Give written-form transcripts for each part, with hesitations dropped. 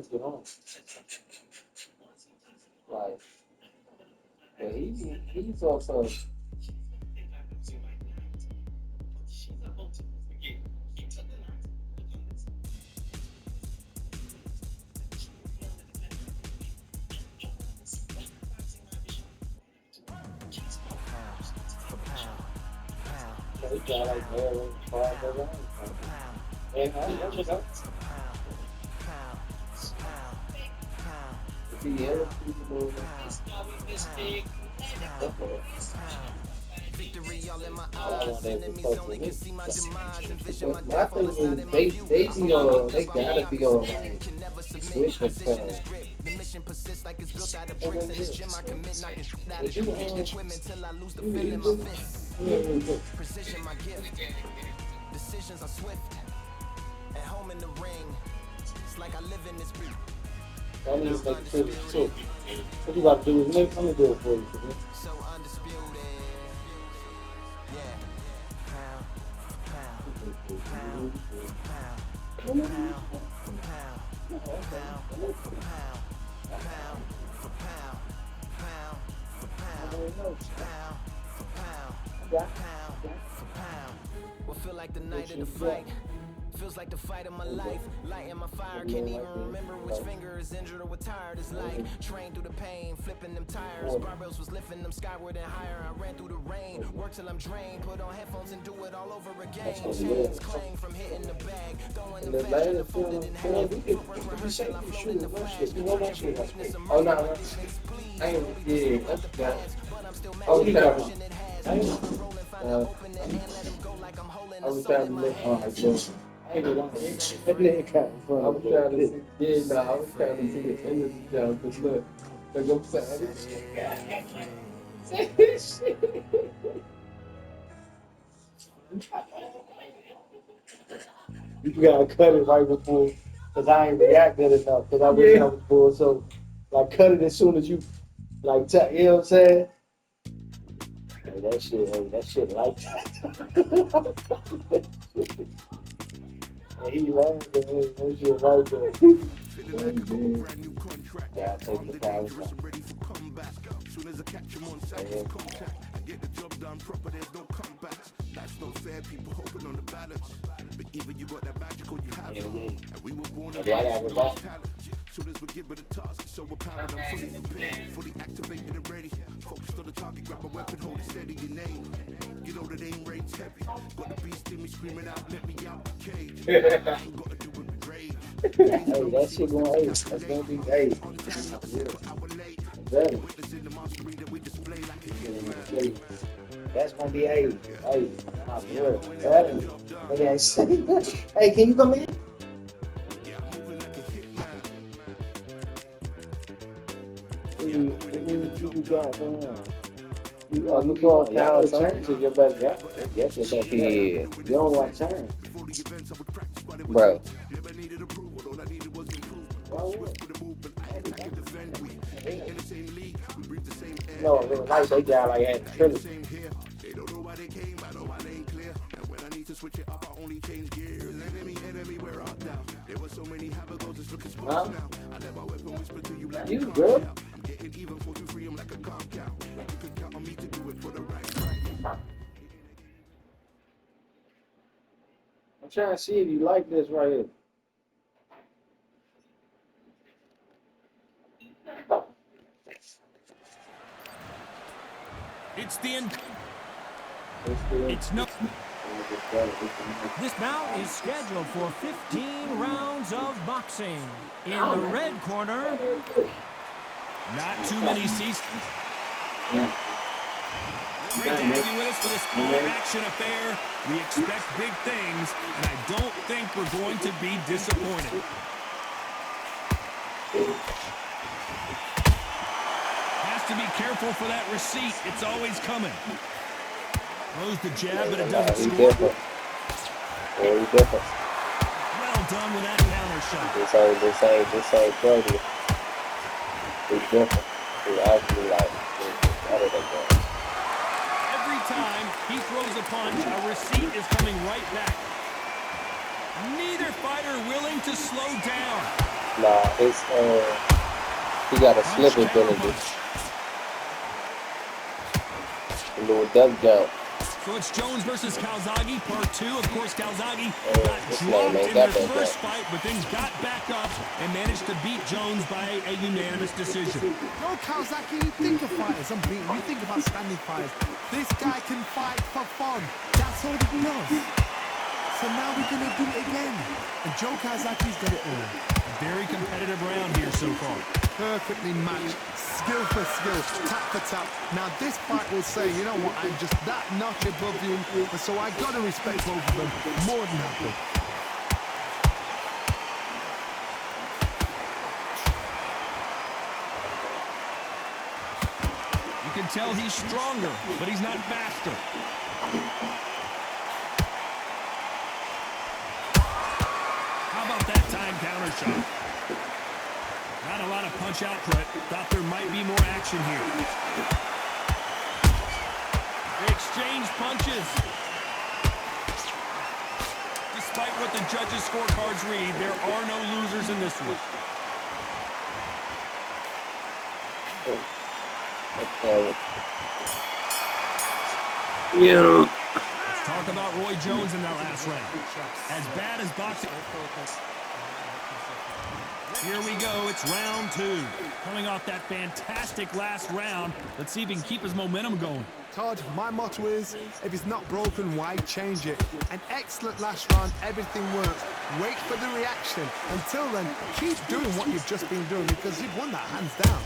to get home. Like, but he's also he got like Maryland, Florida, and I know if he ever people Victory all in my all I eyes. want is a Enemies fuck only with can me. see my demise. Envision my But my death, all thing is not is in my they view. they I'm be on they focused while the gotta be on opposition like can never submit. switch Position is because grip. The mission persists like it's built out of and bricks. then In this gym, I commit, knocking shit out of if you hitting equipment till I lose the feel in my you fists. you Precision, my gift. Decisions are swift. At home in the ring, it's like I live in this beat. that And means I'm make a trip undisputed. too. What you about to do is I'm gonna do it for you. So undisputed. Yeah. Pound for pound. Pound for pound. Pound for pound. Pound for pound. Pound for pound. Pound for pound. Pound for pound. Pound for pound. What feel like the night of the fight? Feels like the fight of my life. Lighting my fire. Can't even remember which finger is injured or what tired is like. Trained through the pain, flipping them tires. Barbells was lifting them skyward and higher. I ran through the rain, work till I'm drained. Put on headphones and do it all over again. Chains clang from hitting the bag. Throwing them faster than folded in half. Footwork rehearsal, I float in the flash. Searching for weakness, Oh emerging no, with defense. Please, I ain't don't be yeah, pissed with that's the that. past. But I'm still Oh, matching you the talking motion it has. I ain't Rolling, find the opening and let him go like I'm holding I a was soul trying in to my look on hands. I ain't gonna lie. That nigga kind of fun. I was trying to see, yeah, no, I was trying to see the end of the job, but look, I'm saying, you gotta cut it right before, cause I ain't reacted enough, cause I wish I was bored, so, like, cut it as soon as you, like, you know what I'm saying? Hey, that shit like that. And he laughed at me, that shit like that. Yeah, I take the power back. Soon as I catch him on second contact, I get the job done proper, there's no comeback. That's not fair, people hoping on the balance. But even you got that magical, you have it. And we were born with talent. Soon as we give it a task, so apparent I'm fully prepared, fully activated and ready. Focused on the target, grab a weapon, hold it steady, your name. You know that aim rate's heavy. Got the beast in me screaming out, let me out the cage. I ain't got to do it with rage. Hey, that shit gonna hey, that's gonna be hey. Better. That's gonna be hey, hey, nah, for real. Better. Hey, can you come in? You got you go down turn to your best guy. Yes, your best guy. You don't like turn. Bro. No, in real life, they got like had trilogy. They don't know why they came, I know why they ain't clear. And when I need to switch it up, I only change gears. Enemy, we're up down. There were so many habitants, it's looking spots now. I let my weapon whisper to you like You good? I'm getting even for you free, I'm like a compound. You can count on me to do it for the right price. I'm trying to see if you like this right here. It's the end. It's no. This bout is scheduled for 15 rounds of boxing. In the red corner, not too many seasons. Great to have you with us for this all-action affair. We expect big things, and I don't think we're going to be disappointed. Has to be careful for that receipt. It's always coming. Throws the jab, but it doesn't score. Very different. Well done with that counter shot. This ain't crazy. It's different. It's actually like better than that. Every time he throws a punch, a receipt is coming right back. Neither fighter willing to slow down. Nah, he got a Punch, slip counter ability. punch. A little duck jump. So it's Jones versus Calzaghe, part 2. Of course, Calzaghe got This man dropped ain't in got their that first jump. fight, but then got back up and managed to beat Jones by a unanimous decision. No, Kawasaki, you think of fighters unbeaten. You think of outstanding fighters. This guy can fight for fun. That's all he does. So now we're going to do it again. And Joe Kazaki's got it all. Very competitive round here so far. Perfectly matched. Skill for skill. Tap for tap. Now this fight will say, you know what, I'm just that notch above you. And so I got to respect both of them. More than happy. You can tell he's stronger, but he's not faster. How about that time counter shot? Not a lot of punch output. Thought there might be more action here. They exchange punches. Despite what the judges' scorecards read, there are no losers in this one. Okay. Let's talk about Roy Jones in that last round. As bad as boxing. Here we go. It's round 2. Coming off that fantastic last round. Let's see if he can keep his momentum going. Todd, my motto is, if it's not broken, why change it? An excellent last round, everything works. Wait for the reaction. Until then, keep doing what you've just been doing because you've won that hands down.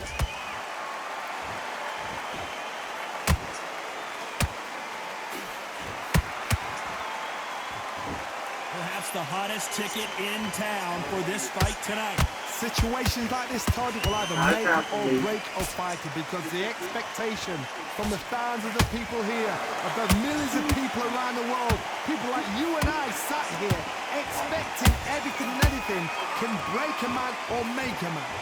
Perhaps the hottest ticket in town for this fight tonight. Situations like this, Todd, will either make or break a fighter because the expectation from the thousands of people here, of the millions of people around the world, people like you and I sat here expecting everything and anything can break a man or make a man.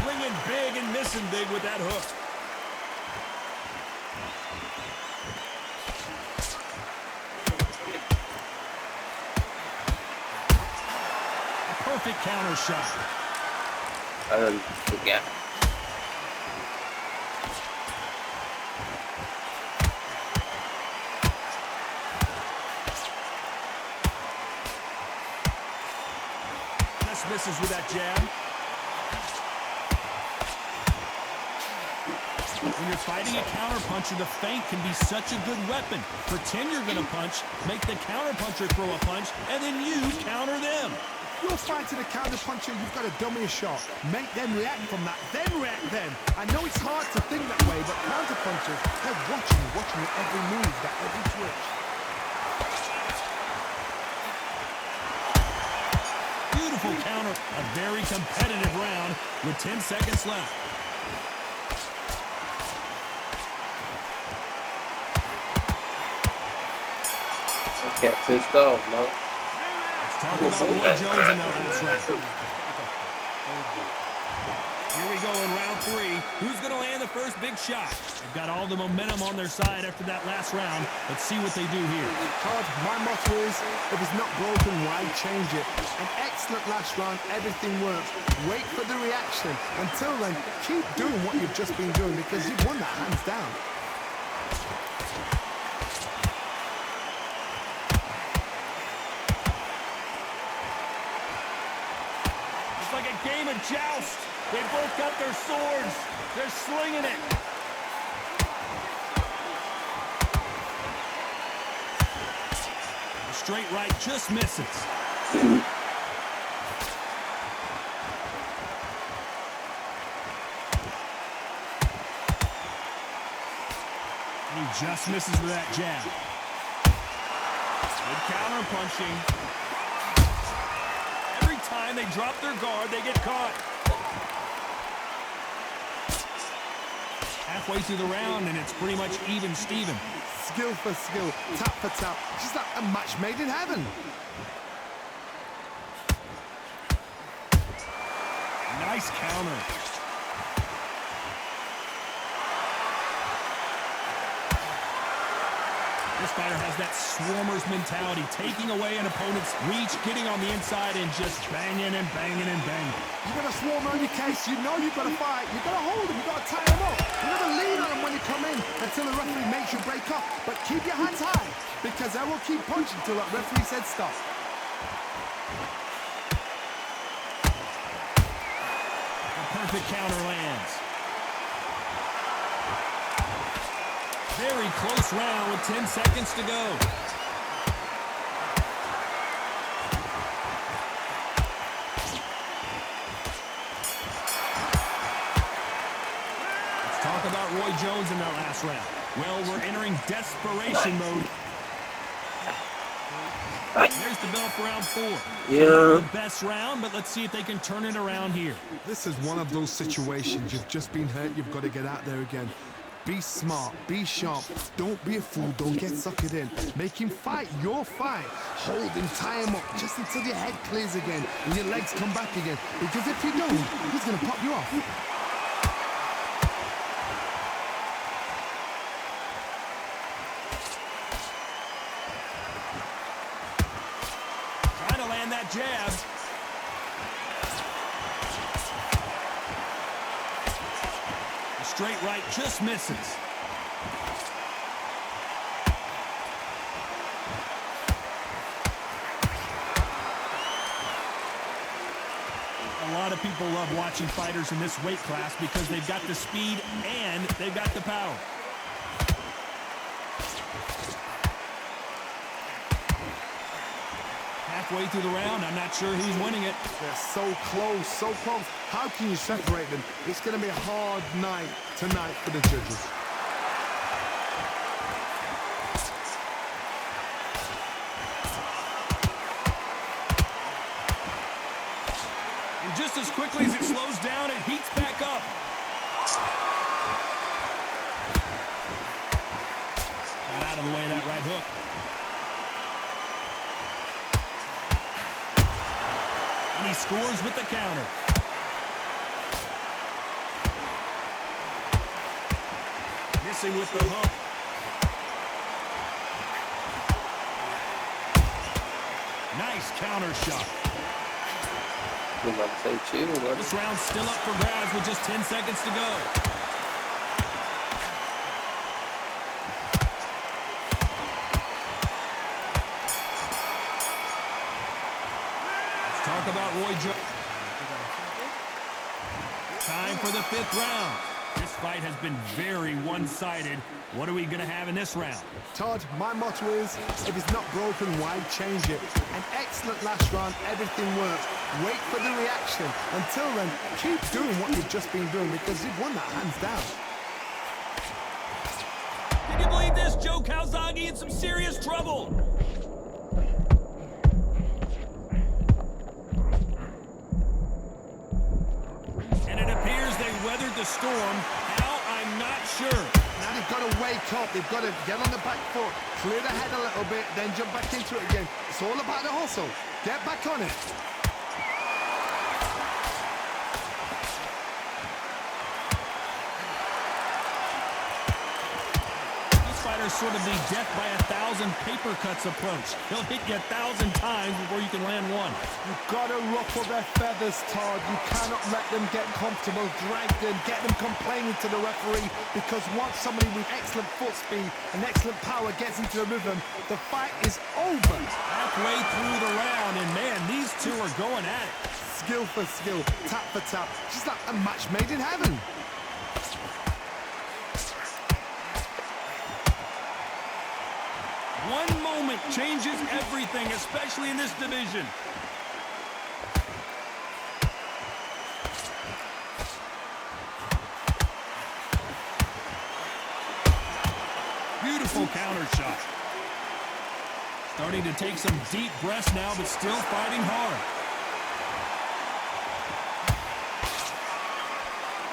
Swinging big and missing big with that hook. Perfect counter shot. I done forgot. Just misses with that jab. When you're fighting a counterpuncher, the feint can be such a good weapon. Pretend you're going to punch, make the counterpuncher throw a punch, and then you counter them. You're fighting a counter-puncher, you've got to dummy a shot. Make them react from that, then react then. I know it's hard to think that way, but counter-punchers, they're watching your every move, that every twitch. Beautiful counter. A very competitive round with 10 seconds left. Can't pissed off, no. Talk about Roy Jones in that last round. Here we go in round 3. Who's going to land the first big shot? They've got all the momentum on their side after that last round. Let's see what they do here. Todd, my motto is, if it's not broken, why change it? An excellent last round, everything works. Wait for the reaction. Until then, keep doing what you've just been doing because you've won that hands down. It's like a game of joust. They both got their swords. They're slinging it. The straight right just misses. He just misses with that jab. Good counter punching. Every time they drop their guard, they get caught. Halfway through the round, and it's pretty much even Steven. Skill for skill, tap for tap. Just like a match made in heaven. Nice counter. This fighter has that swarmer's mentality, taking away an opponent's reach, getting on the inside, and just banging and banging and banging. You got a swarmer on your case. You know you've got to fight. You've got to hold him. You've got to tie him up. You've got to lean on him when you come in until the referee makes you break up. But keep your hands high because they will keep punching until that referee said stop. A perfect counter lands. Very close round with 10 seconds to go. Let's talk about Roy Jones in that last round. Well, we're entering desperation mode. There's the bell for round 4. Yeah. Not the best round, but let's see if they can turn it around here. This is one of those situations. You've just been hurt. You've got to get out there again. Be smart, be sharp, don't be a fool, don't get suckered in. Make him fight your fight. Hold him, tie him up, just until your head clears again and your legs come back again. Because if you don't, he's going to pop you off. Trying to land that jab. Straight right just misses. A lot of people love watching fighters in this weight class because they've got the speed and they've got the power. Halfway through the round, I'm not sure who's winning it. They're so close, so close. How can you separate them? It's going to be a hard night tonight for the judges. And just as quickly as it slows down, it heats back up. Got out of the way of that right hook. And he scores with the counter. Missing with the hook. Nice counter shot. I'm about to say chill, bro. This round's still up for grabs with just 10 seconds to go. Let's talk about Roy Jones. Time for the 5th round. This fight has been very one-sided. What are we going to have in this round? Todd, my motto is, if it's not broken, why change it? An excellent last round, everything works. Wait for the reaction. Until then, keep doing what you've just been doing because you've won that hands down. Can you believe this? Joe Calzaghe in some serious trouble. And it appears they weathered the storm. How? I'm not sure. Now they've got to wake up. They've got to get on the back foot, clear the head a little bit, then jump back into it again. It's all about the hustle. Get back on it. Sort of the death by 1,000 paper cuts approach. He'll hit you 1,000 times before you can land one. You've got to ruffle their feathers, Todd. You cannot let them get comfortable, drag them, get them complaining to the referee, because once somebody with excellent foot speed and excellent power gets into the rhythm, the fight is over. Halfway through the round, and man, these two are going at it. Skill for skill, tap for tap, just like a match made in heaven. One moment changes everything, especially in this division. Beautiful counter shot. Starting to take some deep breaths now, but still fighting hard.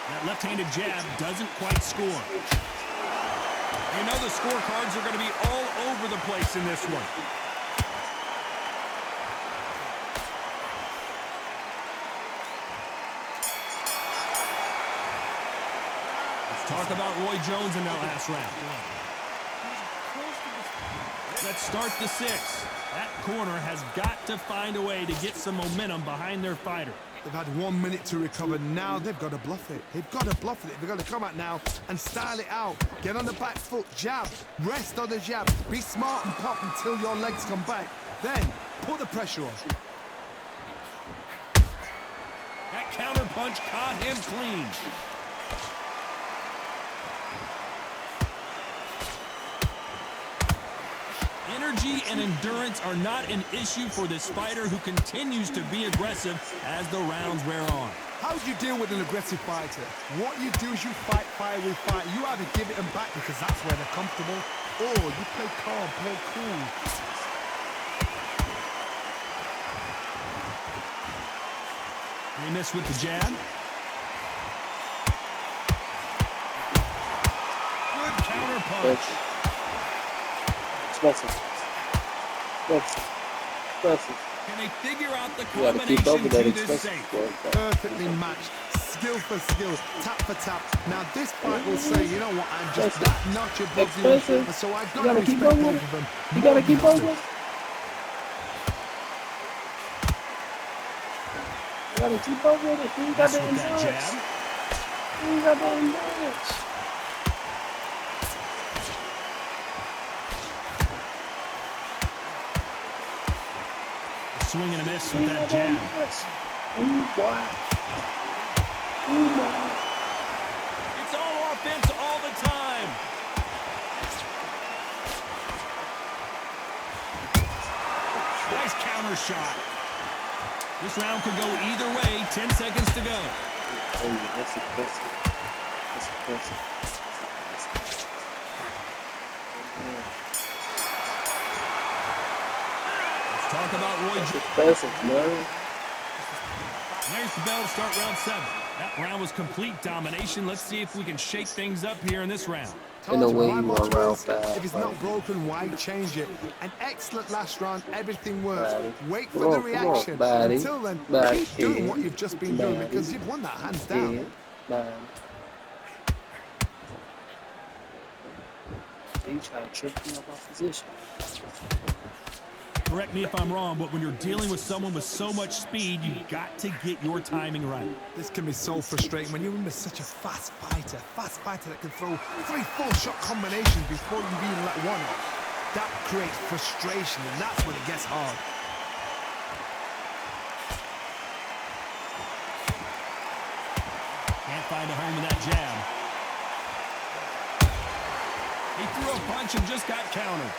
That left-handed jab doesn't quite score. You know the scorecards are going to be all over the place in this one. Let's talk about Roy Jones in that last round. Let's start the 6. That corner has got to find a way to get some momentum behind their fighter. They've had 1 minute to recover. Now they've got to bluff it. They've got to bluff it. They've got to come out now and style it out. Get on the back foot, jab. Rest on the jab. Be smart and pop until your legs come back. Then put the pressure on. That counter punch caught him clean. Energy and endurance are not an issue for this fighter who continues to be aggressive as the rounds wear on. How do you deal with an aggressive fighter? What you do is you fight fire with fight. You either give it them back because that's where they're comfortable, or you play calm, play cool. They miss with the jab. Good counter punch. Can they figure out the combination to this safe? Perfectly matched, skill for skill, tap for tap. Now this fight will say, you know what, I'm just that notch above you, and so I've got to respect both of them. You gotta keep on with it. You gotta keep on with it. You got That's the with that endurance. jab. You got the endurance. Swing and a miss with that jab. Ooh, boy. Ooh, boy. It's all offense all the time. Nice counter shot. This round could go either way. 10 seconds to go. That's impressive. That's impressive. Let's talk about Roy That's Jones. impressive, man. There's the bell to start round 7. That round was complete domination. Let's see if we can shake things up here in this round. In a way, My you motto are round is, 5. if it's not broken, why change it? An excellent last round, everything works. Body. Wait for Come the on, reaction. body. Until then, Body. keep doing what you've just been doing Body. because you've won that hands down. Head, mind. You trying to trip me up off position. Correct me if I'm wrong, but when you're dealing with someone with so much speed, you've got to get your timing right. This can be so frustrating when you're with such a fast fighter that can throw 3-4 shot combinations before you even let one off. That creates frustration, and that's when it gets hard. Can't find a home with that jab. He threw a punch and just got countered.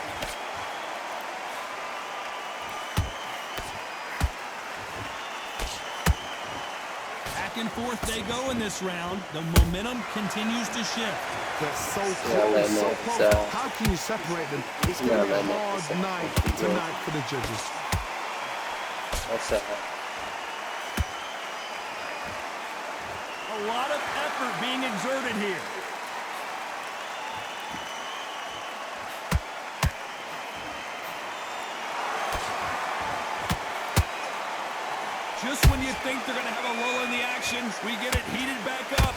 Back and forth they go in this round. The momentum continues to shift. They're so Yeah, close, so man, close. so- How can you separate them? It's Yeah, going to be a man, hard so- night tonight for the judges. That's it. A lot of effort being exerted here. Just when you think they're going to have a lull in the action, we get it heated back up.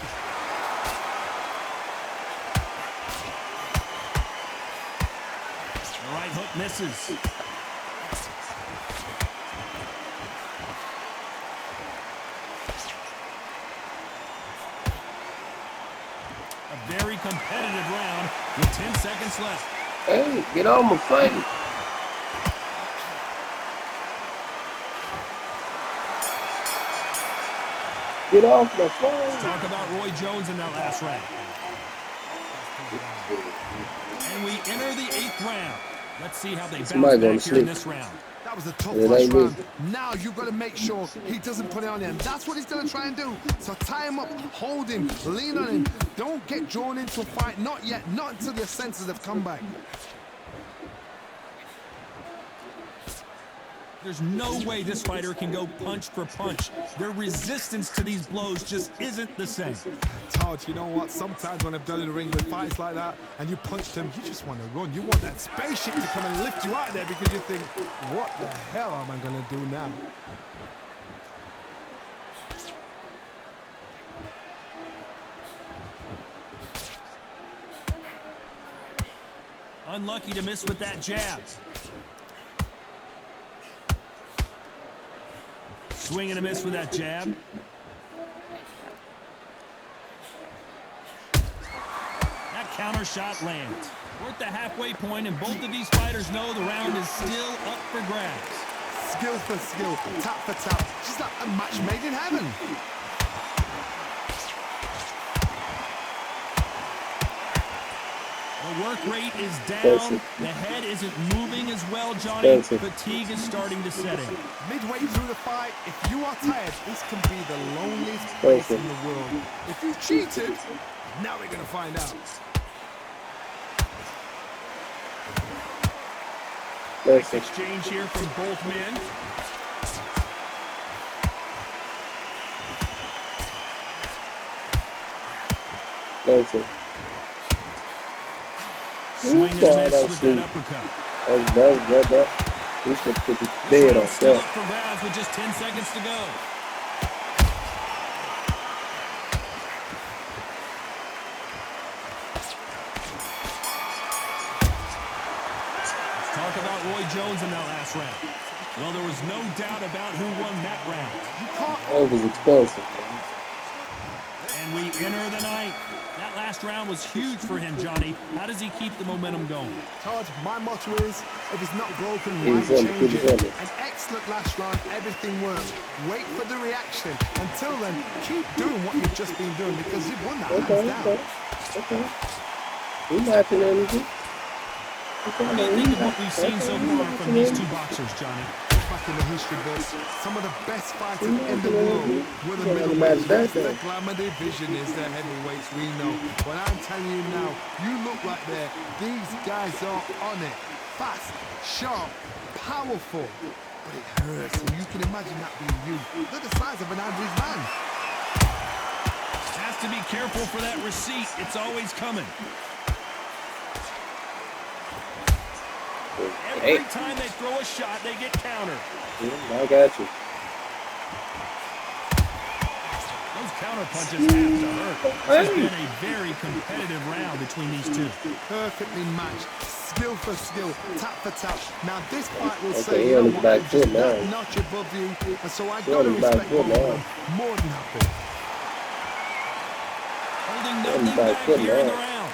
The right hook misses. A very competitive round with 10 seconds left. Hey, get on my fight. Get off my phone. Talk about Roy Jones in that last round. And we enter the 8th round. Let's see how they Somebody bounce going back to here in sleep. this round. That was a tough Yeah, first they round. Now you've got to make sure he doesn't put it on him. That's what he's going to try and do. So tie him up, hold him, lean on him. Don't get drawn into a fight. Not yet. Not until your senses have come back. There's no way this fighter can go punch for punch. Their resistance to these blows just isn't the same. Todd, you know what? Sometimes when I've done in the ring with fights like that and you punch them, you just want to run. You want that spaceship to come and lift you out of there because you think, what the hell am I going to do now? Unlucky to miss with that jab. Swing and a miss with that jab. That counter shot lands. We're at the halfway point, and both of these fighters know the round is still up for grabs. Skill for skill, tap for tap. Just like a match made in heaven. The work rate is down. The head isn't moving as well, Johnny. Fatigue is starting to set in. Midway through the fight, if you are tired, this can be the loneliest place in the world. If you cheated, now we're going to find out. Nice exchange here from both men. Swing and a miss with that uppercut. He's gonna put his dead on Still up that. for grabs with just 10 seconds to go. Let's talk about Roy Jones in that last round. Well, there was no doubt about who won that round. That was expensive, man. And we enter the ninth. That last round was huge for him, Johnny. How does he keep the momentum going? Todd, my motto is, if it's not broken, why He's change on it? An excellent last round, everything works. Wait for the reaction. Until then, keep doing what you've just been doing because you've won that hands down. Okay. We're matching everything. What do you think of what we've seen so far from these two boxers, Johnny? Back in the history books, some of the best fighters in the world were the middleweights. The glamour division is the heavyweights, we know. But I'm telling you now, you look right there. These guys are on it. Fast, sharp, powerful. But it hurts, and you can imagine that being you. They're the size of an average man. Has to be careful for that receipt. It's always coming. Every time they throw a shot, they get countered. I got you. Those counter punches have to hurt. This has been a very competitive round between these two. Perfectly matched. Skill for skill, tap for tap. Now this fight will Okay, say, he you on know his what, back I'm foot just that now. notch above you, and so I He got on to his back respect foot both of now. them more than happy. Holding his nothing back back foot here in now. the round.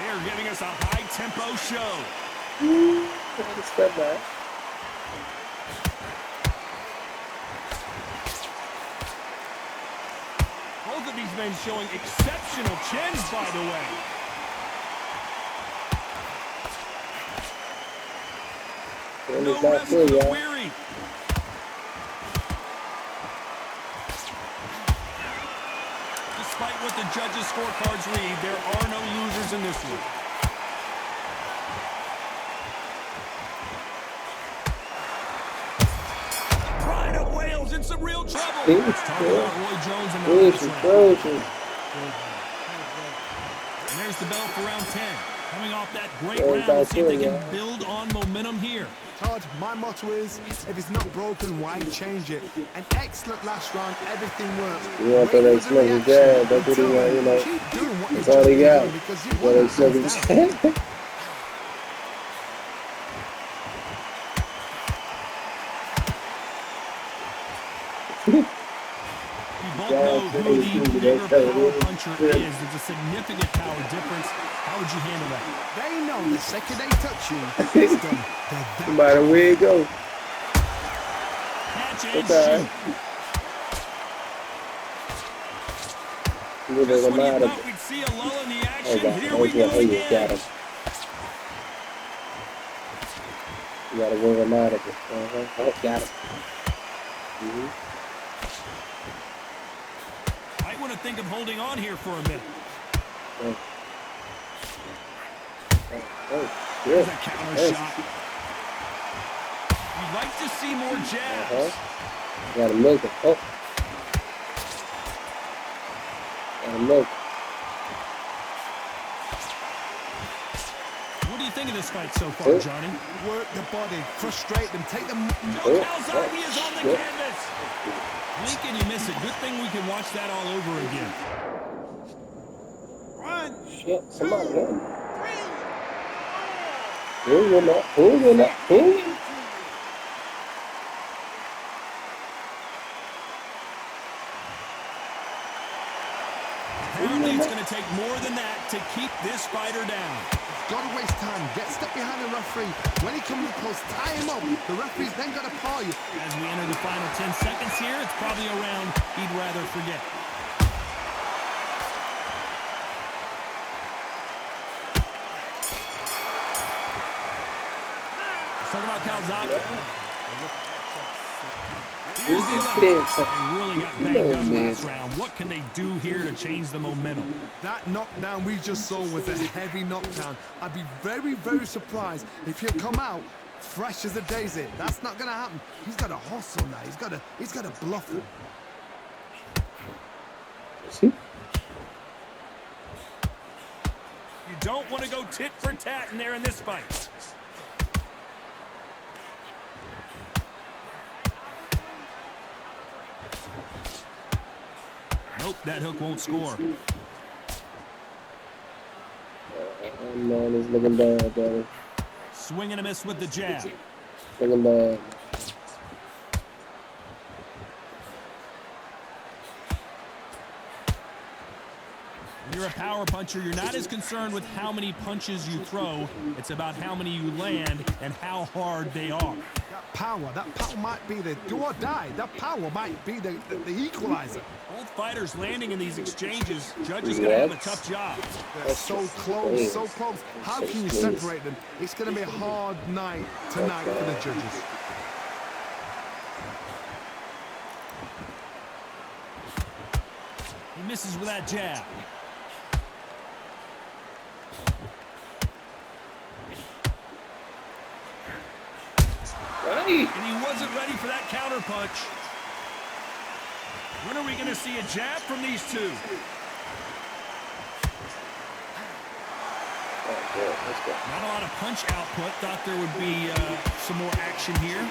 They're giving us a high-tempo show. Step back. Both of these men showing exceptional chins, by the way. On No his back rest for foot, the y'all. weary. Despite what the judges' scorecards read, there are no losers in this one. Pride of Wales in some real trouble. Let's talk about Roy Jones in the last round. And there's the bell for round 10. Coming off that great round, let's see if they can build on momentum here. Todd, my motto is, if it's not broken, why change it? An excellent last round, everything works. You want that explosive jab, that's what he want, you know. Keep doing what you've That's all just he been got. doing because you That won that explosive hands down. jab. We both know who the bigger power puncher is. There's a significant power difference. How would you handle that? They know the second they touch you, it's done. They're that No matter where you go. Catch and It's all right. shoot. You're Just gonna when you matter. thought we'd see a lull in the Oh, action, God. here Oh, we yeah. go Oh, you again. got him. You gotta work him out of it. Oh, got him. Might want to think of holding on here for a minute. Oh, There's good. a counter Yes. shot. You'd like to see more jabs. Uh-huh. Gotta milk it. Oh. Gotta milk it. What do you think of this fight so far, Johnny? work the body, frustrate them, take them. Look how Zarbi is on the canvas. Blink and you miss it. Good thing we can watch that all over again. shit. Somebody help me. Who's in that? Who's in that? Who? Apparently, it's going to take more than that to keep this fighter down. Got to waste time. Get step behind the referee. When he comes close, tie him up. The referee's then got to paw you. As we enter the final 10 seconds here, it's probably a round he'd rather forget. Let's talk about Calzaghe. Here's the 11th. They really got banged up last round. What can they do here to change the momentum? That knockdown we just saw was a heavy knockdown. I'd be very, very surprised if he'll come out fresh as a daisy. That's not going to happen. He's got to hustle now. He's got to bluff him. See? You don't want to go tit for tat in there in this fight. Nope, that hook won't score. Oh man, he's looking bad, brother. Swing and a miss with the jab. Looking bad. When you're a power puncher, you're not as concerned with how many punches you throw. It's about how many you land and how hard they are. That power might be the do or die. That power might be the equalizer. Both fighters landing in these exchanges. Judges gonna have a tough job. They're so close, so close. How can you separate them? It's going to be a hard night tonight for the judges. He misses with that jab. Right. And he wasn't ready for that counter punch. When are we going to see a jab from these two? Let's go. Not a lot of punch output. Thought there would be some more action here.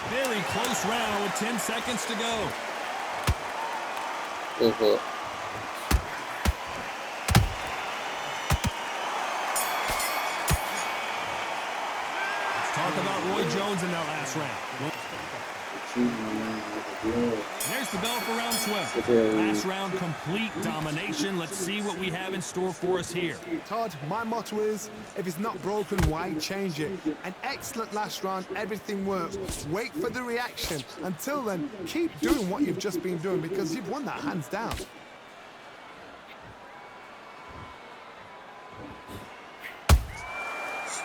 Very close round with 10 seconds to go. Let's talk about Roy Jones in that last round. There's the bell for round 12. Last round, complete domination. Let's see what we have in store for us here. Todd, my motto is, if it's not broken, why change it? An excellent last round, everything works. Wait for the reaction. Until then, keep doing what you've just been doing because you've won that hands down.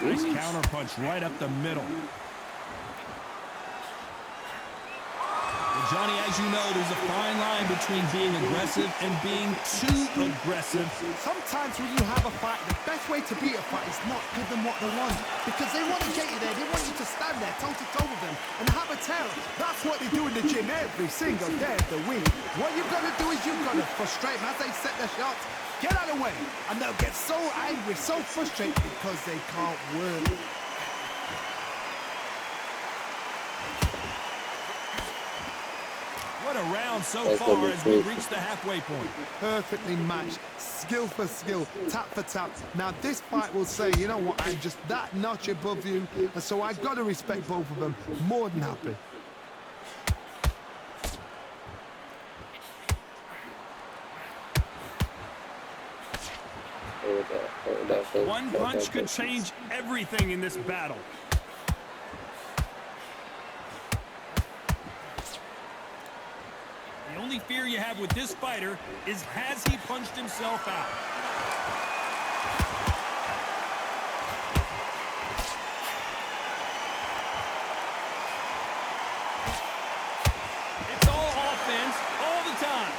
Nice counter punch right up the middle. Well, Johnny, as you know, there's a fine line between being aggressive and being too aggressive. Sometimes when you have a fight, the best way to beat a fight is not give them what they want. Because they want to get you there. They want you to stand there toe-to-toe with them and have a tell. That's what they do in the gym every single day of the week. What you've got to do is you've got to frustrate them as they set their shots. Get out of the way. And they'll get so angry, so frustrated because they can't win. What a round so far as we reach the halfway point. Perfectly matched, skill for skill, tap for tap. Now this fight will say, you know what, I'm just that notch above you, and so I've got to respect both of them. More than happy. One punch could change everything in this battle. The only fear you have with this fighter is, has he punched himself out? It's all offense all the time.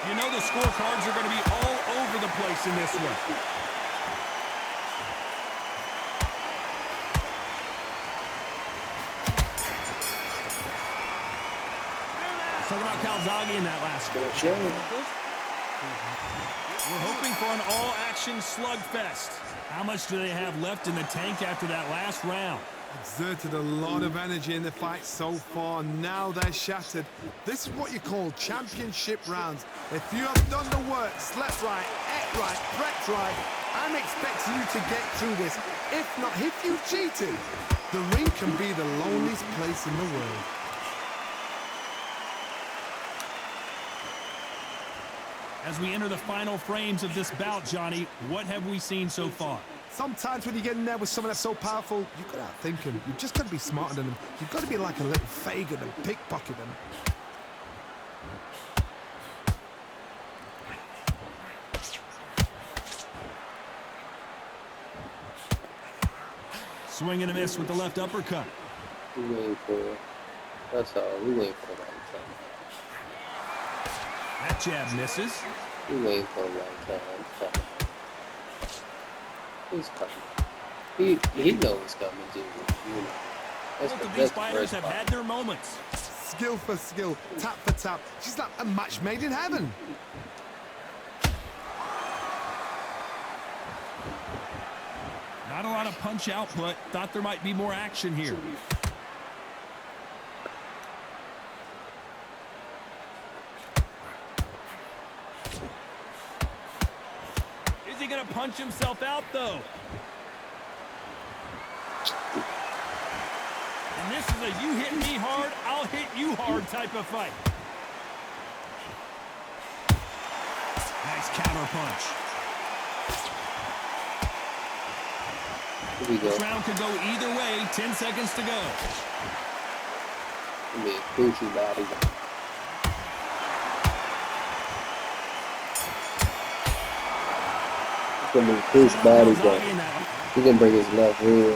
You know the scorecards are going to be all over the place in this one. Talk about Calzaghe in that last match. We're hoping for an all-action slugfest. How much do they have left in the tank after that last round? Exerted a lot of energy in the fight so far. Now they're shattered. This is what you call championship rounds. If you have done the work, slept right, ate right, prepped right, I'm expecting you to get through this. If not, if you've cheated, the ring can be the loneliest place in the world. As we enter the final frames of this bout, Johnny, what have we seen so far? Sometimes when you get in there with someone that's so powerful, you've got to outthink him. You've just got to be smarter than him. You've got to be like a little Fagin and pickpocket him. Swing and a miss with the left uppercut. We waiting for it. That's all. We waiting for it. That jab misses. We waiting for a long time. He's coming. He knows he's coming too. You know. Both of these fighters have had their moments. Skill for skill, tap for tap. She's like a match made in heaven. Not a lot of punch output. Thought there might be more action here. Is he going to punch himself out, though? And this is a you hit me hard, I'll hit you hard type of fight. Nice counter punch. Here we go. This round could go either way. 10 seconds to go. I mean, crucial body. He's gonna move crucial body down. He can bring his left rear.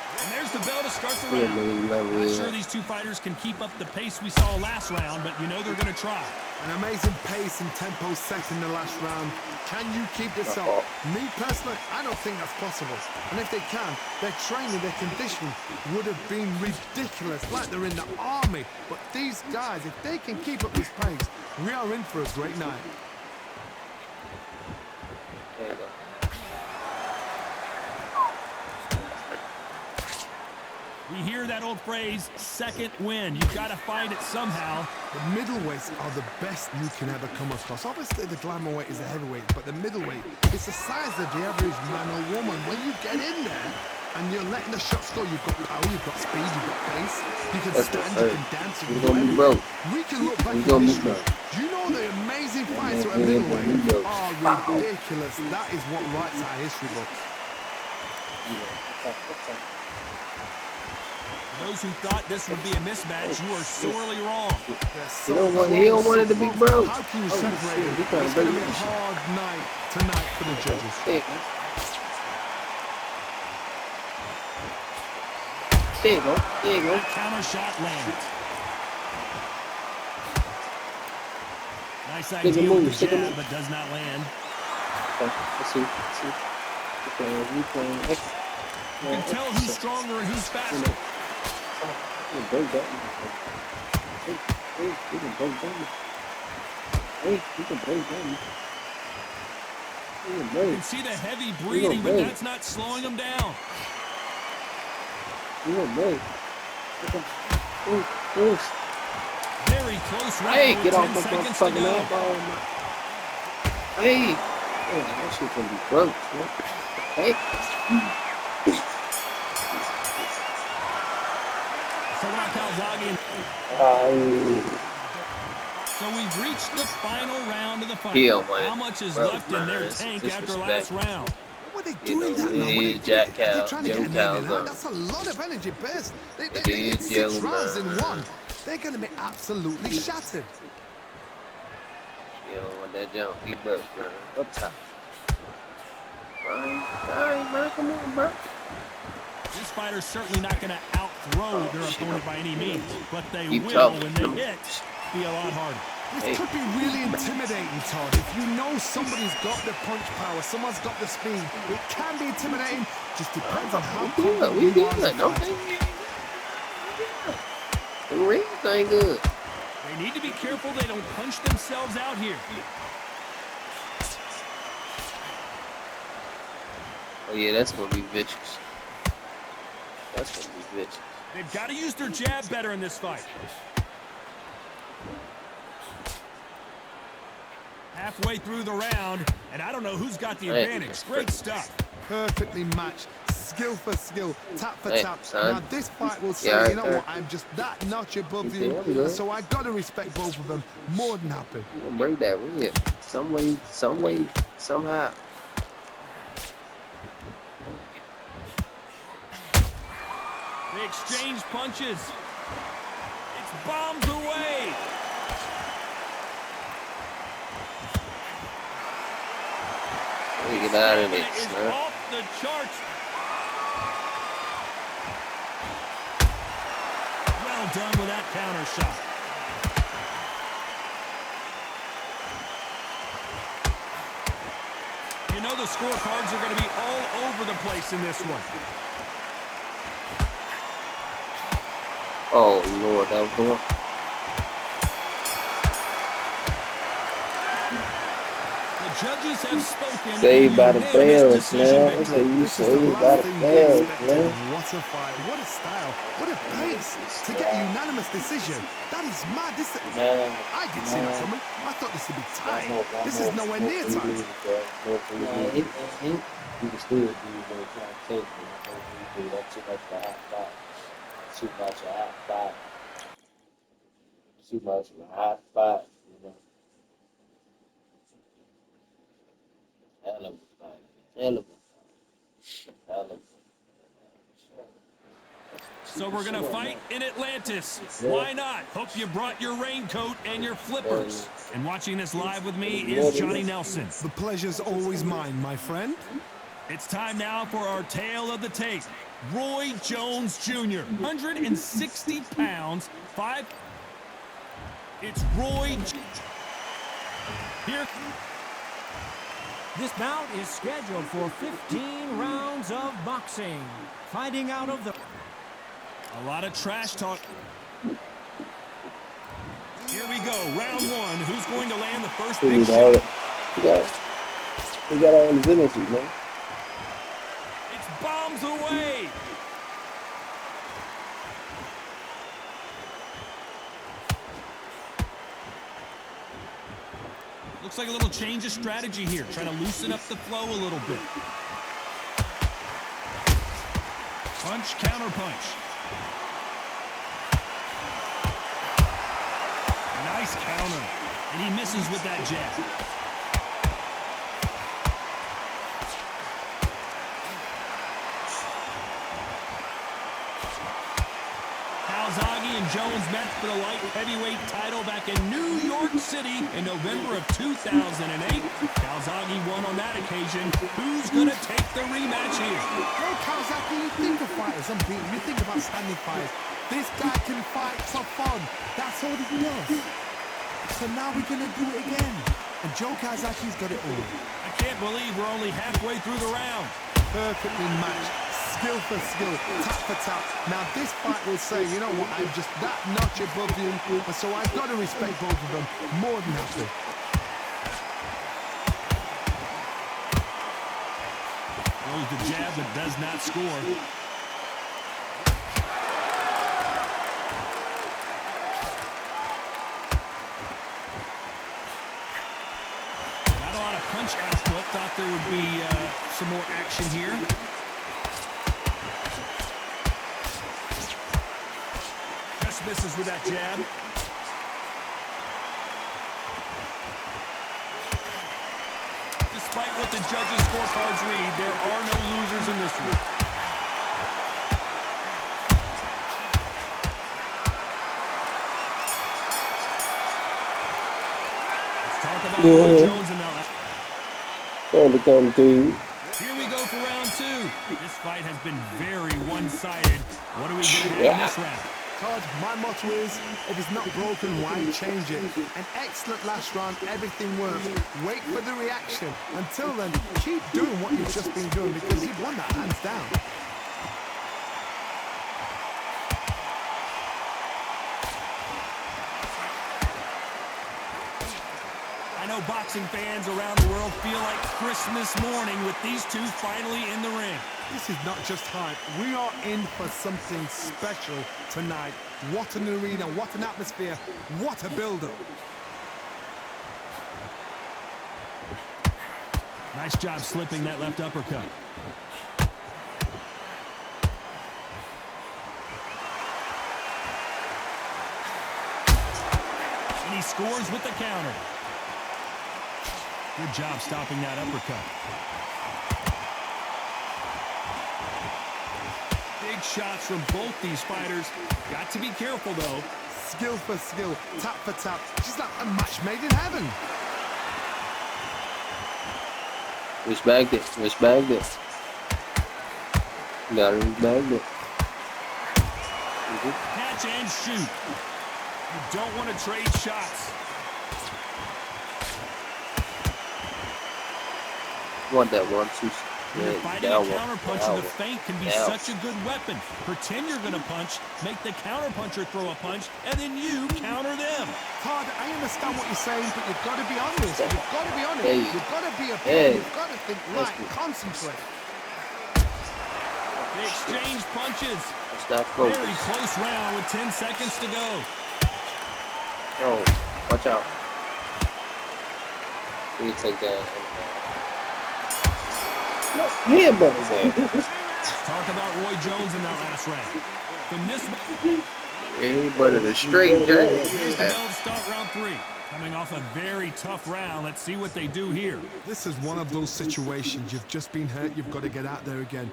And there's the bell to start the He can round. bring his left I'm not rear. sure these two fighters can keep up the pace we saw last round, but you know they're going to try. An amazing pace and tempo set in the last round. Can you keep this up? Me personally, I don't think that's possible. And if they can, their training, their conditioning would have been ridiculous, like they're in the army. But these guys, if they can keep up this pace, we are in for a great night. There you go. We hear that old phrase, second win. You've got to find it somehow. The middleweights are the best you can ever come across. Obviously, the glamour weight is the heavyweight, but the middleweight, it's the size of the average man or woman. When you get in there and you're letting the shots go, you've got power, you've got speed, you've got pace. You can That's stand, the you can dance, you We're can do gonna be everything. broke. We can look back We're at gonna be history. broke. Do you know the amazing fights at We're gonna be middleweight broke. are ridiculous? That is what writes our history book. Those who thought this would be a mismatch, you are sorely wrong. He don't want it to be broke. How can you Oh, separate shit, it? he trying to It's going to break be a this shit. hard night tonight for the judges. Shit, man. There you go. There you go. Counter shot lands. Nice a idea move, with the take a jab, move. but does not land. Okay, let's see. Let's see. We playing X. You can tell who's stronger and who's faster. We can break that. Hey, we can break that. Hey, we can break that. We can You break. can see the heavy breathing, but break. that's not slowing him down. We can break. Ooh. Very close round Hey, with get 10 off my seconds to motherfucking go. elbow, man. Hey. Oh, that shit gonna be broke, man. Hey. Sabra Calzaghe. So we've reached the final round of the fight. He don't want it. How much is Bro, left in man, their it's tank disrespect. after last round? What are they You doing know, that now? it What is Jack they're Cal, trying to Joe get an ending, Calzone. That's a lot of energy burst. It is It's 6 Joe, rounds in man. one. They're going to be absolutely shattered. You don't want that jump. He broke, man. Up top. Alright, man. Come on, bro. This fighter's certainly not going to outthrow their opponent by any means, but they Keep will, tough. when they hit, be a lot harder. This Hey. could be really intimidating, Todd. If you know somebody's got the punch power, someone's got the speed, it can be intimidating. Just depends on how We confident good. you are as a Don't fighter. think. The rings ain't good. They need to be careful they don't punch themselves out here. Oh, yeah, that's gonna be vicious. That's gonna be bitches. They've got to use their jab better in this fight. Halfway through the round, and I don't know who's got the advantage. Great stuff. Perfectly matched, skill for skill, tap for Hey, tap. son. Now this fight will say, Yeah, you know okay. what, I'm just that notch above You you, doing good. and so I gotta respect both of them. More than happy. You gonna bring that rib. Some way, somehow. They exchange punches. It's bombs away. We get out of Stamina this, is man. off the charts. Well done with that counter shot. You know the scorecards are going to be all over the place in this one. Oh Lord, that was going. The judges have spoken. Saved by the Unanimous bells, decision man. That's how victory. you This is the saved by last the thing we bells, expected. man. What a fight, what a style, what a pace to get a unanimous decision. That is mad. Man, I didn't see that coming. I thought this would be tight. This is nowhere near tight. You can still do what trying to take me. That's too much for a hot fight. Too much for a hot fight. Too much for a hot fight, you know. Hell of a fight. Hell of a fight. Hell of a fight. So we're going to fight in Atlantis. Why not? Hope you brought your raincoat and your flippers. And watching this live with me is Johnny Nelson. The pleasure's always mine, my friend. It's time now for our tale of the tape. Roy Jones Jr., 160 pounds, 5. It's Roy. Here. This bout is scheduled for 15 rounds of boxing. Fighting out of the... A lot of trash talk. Here we go, round one. Who's going to land the first He big got shot? he got all his energy, man. It's bombs away. Looks like a little change of strategy here, trying to loosen up the flow a little bit. Punch, counter punch. Nice counter. And he misses with that jab. Calzaghe and Jones met for the light heavyweight title back in New York City in November of 2008. Calzaghe won on that occasion. Who's going to take the rematch here? No, Calzaghe, you think of fighters unbeaten. You think about standing fighters. This guy can fight for fun. That's all he does. So now we're going to do it again. And Joe Calzaghe's got it all. I can't believe we're only halfway through the round. Perfectly matched. Skill for skill, tap for tap. Now this fight will say, you know what, I'm just that notch above you, and so I've got to respect both of them more than happy. Throws the jab that does not score. Not a lot of punch output. Thought there would be some more action here. Just misses with that jab. Despite what the judges' scorecards read, there are no losers in this one. Let's talk about Roy Jones and now. Trying to come to you. Here we go for round two. This fight has been very one-sided. What are we going to have in this round? Todd, my motto is, if it's not broken, why change it? An excellent last round, everything works. Wait for the reaction. Until then, keep doing what you've just been doing because you've won that hands down. I know boxing fans around the world feel like Christmas morning with these two finally in the ring. This is not just hype. We are in for something special tonight. What an arena, what an atmosphere, what a build-up. Nice job slipping that left uppercut. And he scores with the counter. Good job stopping that uppercut. Big shots from both these fighters. Got to be careful, though. Skill for skill, tap for tap. She's like a match made in heaven. Respect it. Respect it. Gotta respect it. Catch and shoot. You don't want to trade shots. Want that 1-2. When you're fighting a counterpuncher, the feint can be such a good weapon. Pretend you're going to punch, make the counterpuncher throw a punch, and then you counter them. Todd, I understand what you're saying, but you've got to be honest. You've got to be honest. Hey. You've got to be a Hey. You've got to think right, concentrate. They exchange punches. It's not close. Very close round with 10 seconds to go. Oh, watch out. You take that. Yeah, buddy. Talk about Roy Jones in that last round. From this Everybody the straight here's the jab. bell to start round 3. Coming off a very tough round. Let's see what they do here. This is one of those situations. You've just been hurt. You've got to get out there again.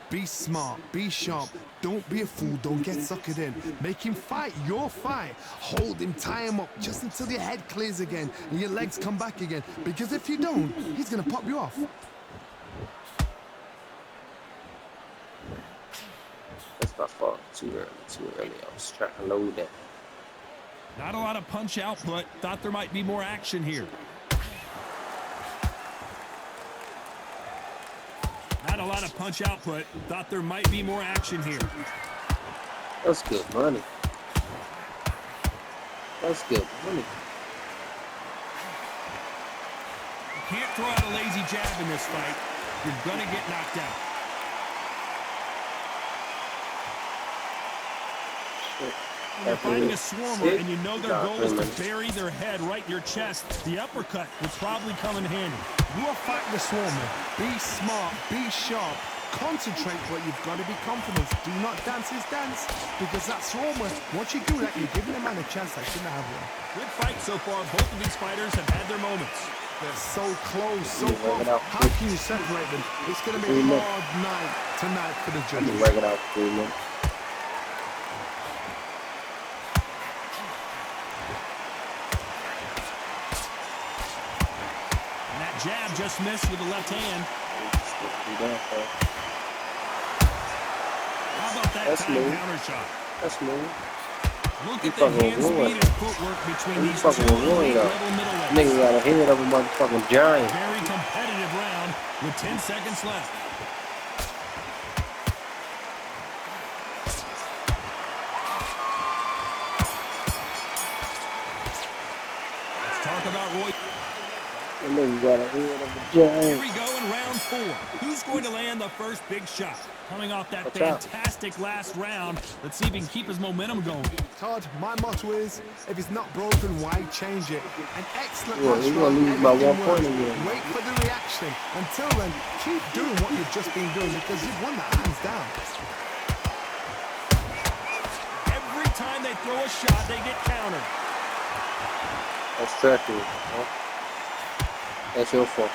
Be smart. Be sharp. Don't be a fool. Don't get suckered in. Make him fight your fight. Hold him. Tie him up just until your head clears again and your legs come back again. Because if you don't, he's going to pop you off. That's my fault. Too early. Too early. I was trying to load that. Not a lot of punch output. Thought there might be more action here. Not a lot of punch output. Thought there might be more action here. That's good money. That's good money. You can't throw out a lazy jab in this fight. You're gonna get knocked out. When you're fighting a swarmer and you know their goal is to bury their head right in your chest, the uppercut would probably come in handy. You are fighting the swarmer. Be smart. Be sharp. Concentrate, but you've got to be confident. Do not dance his dance, because that swarmer, once you do that, you're giving a man a chance that shouldn't have one. Good fight so far. Both of these fighters have had their moments. They're so close, so You work close. it out. How can you separate them? It's going to be a hard night tonight for the I've judges. been working out for 3 months. And that jab just missed with the left hand. How about that That's time smooth. counter shot? That's smooth. Look You at the fucking hand ruined. speed and footwork between You these fucking two ruined elite though. level middleweights. Nigga got a head of a motherfucking giant. Very competitive round with 10 seconds left. Let's talk about Roy. That nigga got a head of a Here giant. we go in round 4. Who's going to land the first big shot? Coming off that Watch out. fantastic last round, let's see if he can keep his momentum going. Todd, my motto is, if it's not broken, why change it? An excellent Yeah, match you're gonna round, lose by everything 1 point works. again. Wait for the reaction. Until then, keep doing what you've just been doing, because you've won that hands down. Every time they throw a shot, they get countered. That's treacherous, huh? That's your fault.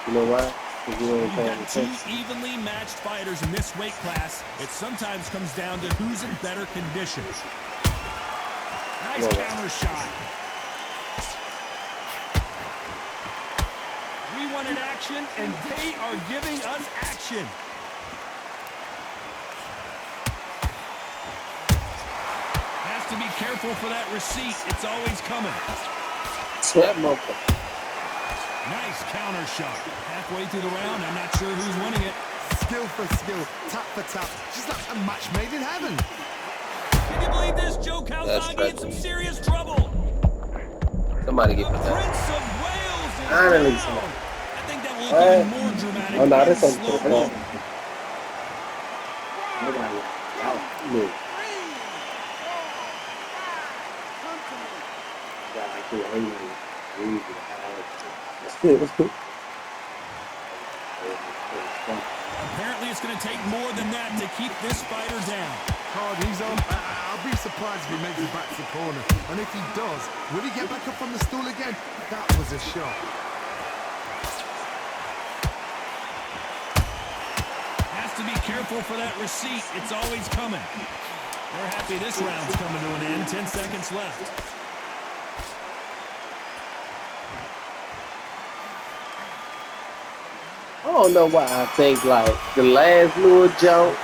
You know why? Because you ain't You've paying got two attention. evenly matched fighters in this weight class. It sometimes comes down to who's in better condition. Nice Whoa. counter shot. We wanted action, and they are giving us action. Has to be careful for that receipt. It's always coming. That motherfucker. Nice counter shot. Halfway through the round, I'm not sure who's winning it. Skill for skill, tap for tap. She's like a match made in heaven. Can you believe this? Joe Calzaghe in some serious trouble. Somebody The get me that. Prince of Wales is Finally, down. somebody. I think that will look even more dramatic Oh no, in that's on slow the mo. Look. Apparently, it's going to take more than that to keep this fighter down. Hard, he's on. I'll be surprised if he makes it back to the corner. And if he does, will he get back up from the stool again? That was a shot. Has to be careful for that receipt. It's always coming. They're happy this round's coming to an end. 10 seconds left. I don't know why I think like the last little jump,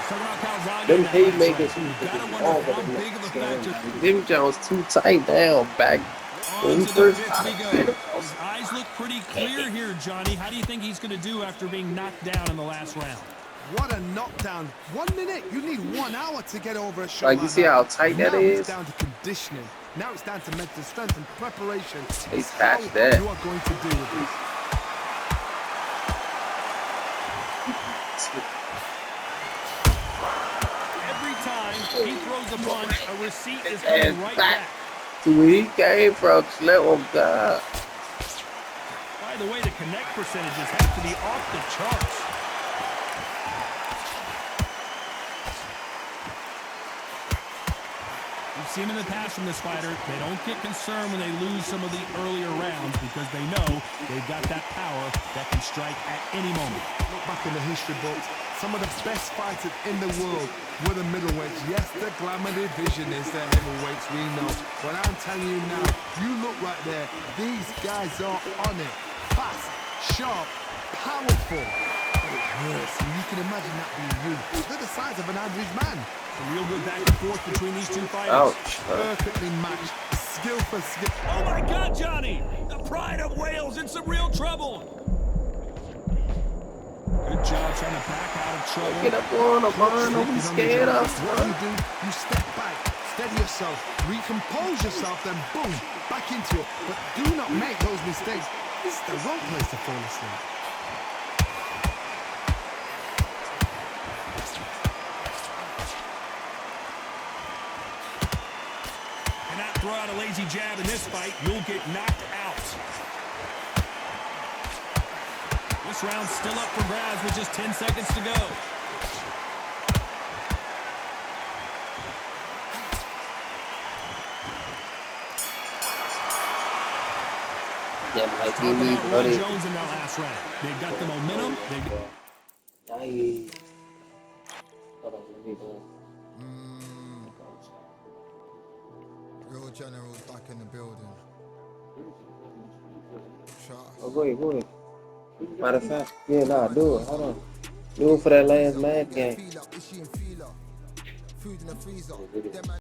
them haymakers, them Jones too tight down back. On to the fifth we go. His eyes look pretty clear here, Johnny. How do you think he's going to do after being knocked down in the last round? What a knockdown. 1 minute. You need 1 hour to get over a shot. Like you see how tight that now is? It's down to conditioning. Now it's down to mental strength and preparation. He's How patched that. you are going to do with this. Every time he throws a punch, a receipt is coming right back. To where he came from, let him go. By the way, the connect percentages have to be off the charts. We've seen in the past from this fighter, they don't get concerned when they lose some of the earlier rounds because they know they've got that power that can strike at any moment. Look back in the history books. Some of the best fighters in the world were the middleweights. Yes, the glamour division is the heavyweights, we know. But I'm telling you now, you look right there, these guys are on it. Fast, sharp, powerful. It hurts, and you can imagine that being you. They're the size of an average man. A real good back and forth between these two fighters. Ouch. Perfectly matched, skill for skill. Oh my God, Johnny! The pride of Wales in some real trouble. Good job trying to back out of trouble. Get up on him, man. Don't be scared of What do? You step back, steady yourself, recompose yourself, then boom, back into it. But do not make those mistakes. This is the wrong place to fall asleep. Cannot throw out a lazy jab in this fight. You'll get knocked out. This round's still up for grabs with just 10 seconds to go. Yeah, like Talk he needs about Roy money. Jones in that last round. They've got the momentum. Nice. Hold on, let me go. Real generals back in the building. Oh, go ahead. Matter of fact, yeah, nah, do it. Hold on. Do it for that last match game. Food in the freezer.